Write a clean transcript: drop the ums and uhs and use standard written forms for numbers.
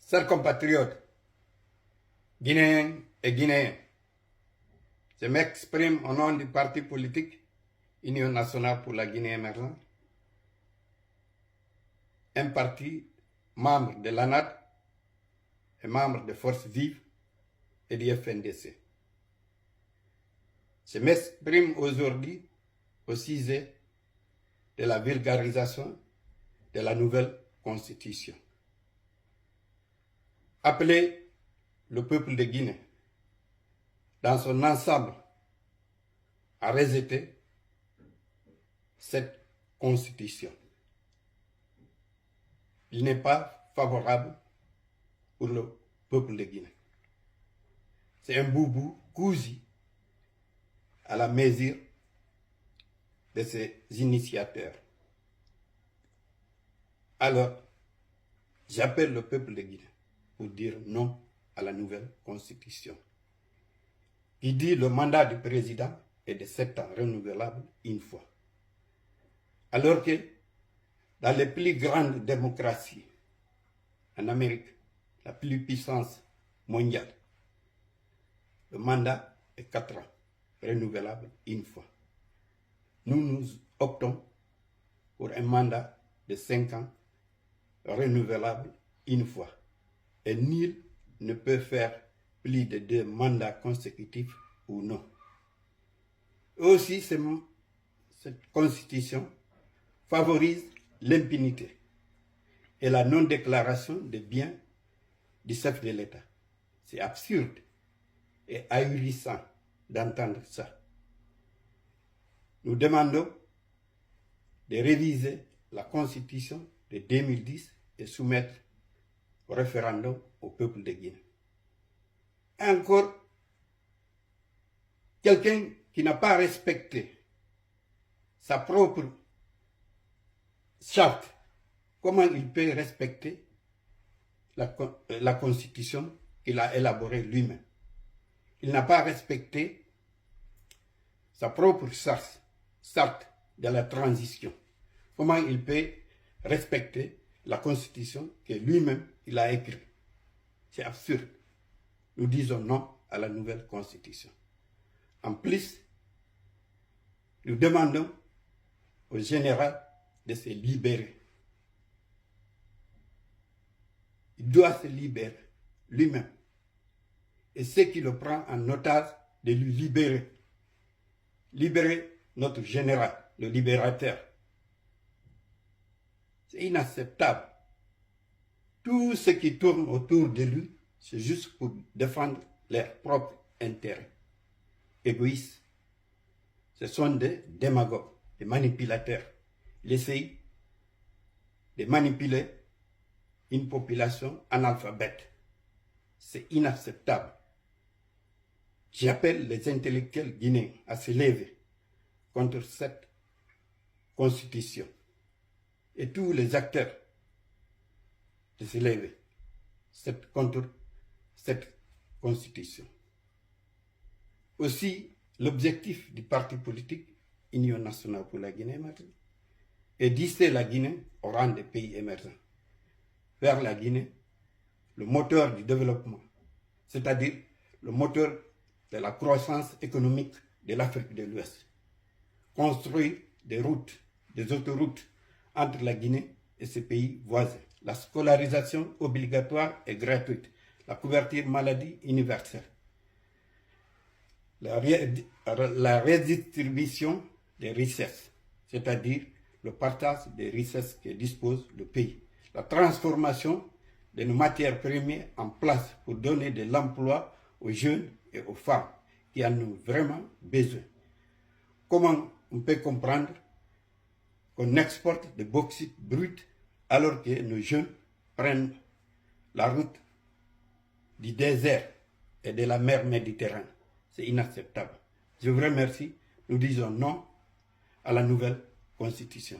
Chers compatriotes, Guinéens et Guinéens, je m'exprime au nom du parti politique Union nationale pour la Guinée émergente, un parti membre de l'ANAD et membre de Forces Vives et du FNDC. Je m'exprime aujourd'hui au sujet de la vulgarisation de la nouvelle constitution. Appeler le peuple de Guinée dans son ensemble à rejeter cette constitution. Il n'est pas favorable pour le peuple de Guinée. C'est un boubou cousu à la mesure de ses initiateurs. Alors, j'appelle le peuple de Guinée pour dire non à la nouvelle constitution, qui dit le mandat du président est de 7 ans renouvelable une fois. Alors que dans les plus grandes démocraties en Amérique, la plus puissance mondiale, le mandat est 4 ans renouvelable une fois. Nous optons pour un mandat de 5 ans renouvelable une fois. Et nul ne peut faire plus de 2 mandats consécutifs ou non. Aussi, cette constitution favorise l'impunité et la non-déclaration des biens du chef de l'État. C'est absurde et ahurissant d'entendre ça. Nous demandons de réviser la constitution de 2010 et soumettre au référendum au peuple de Guinée. Encore, quelqu'un qui n'a pas respecté sa propre charte, comment il peut respecter la constitution qu'il a élaborée lui-même? Il n'a pas respecté sa propre charte de la transition. Comment il peut respecter la constitution que lui-même il a écrite? C'est absurde. Nous disons non à la nouvelle constitution. En plus, nous demandons au général de se libérer. Il doit se libérer lui-même. Et ceux qui le prennent en otage, de lui libérer. Libérer notre général, le libérateur. C'est inacceptable. Tout ce qui tourne autour de lui, c'est juste pour défendre leurs propres intérêts égoïstes. Ce sont des démagogues, des manipulateurs. Ils essayent de manipuler une population analphabète. C'est inacceptable. J'appelle les intellectuels guinéens à se lever contre cette constitution et tous les acteurs de se lever contre cette constitution. Aussi, l'objectif du parti politique Union nationale pour la Guinée émergente est d'hisser la Guinée au rang des pays émergents, vers la Guinée, le moteur du développement, c'est-à-dire le moteur de la croissance économique de l'Afrique de l'Ouest. Construire des routes, des autoroutes entre la Guinée et ses pays voisins. La scolarisation obligatoire et gratuite. La couverture maladie universelle. La redistribution des richesses, c'est-à-dire le partage des richesses que dispose le pays. La transformation de nos matières premières en place pour donner de l'emploi aux jeunes et aux femmes qui en ont vraiment besoin. Comment on peut comprendre qu'on exporte des bauxite brut alors que nos jeunes prennent la route du désert et de la mer Méditerranée? C'est inacceptable. Je vous remercie. Nous disons non à la nouvelle constitution.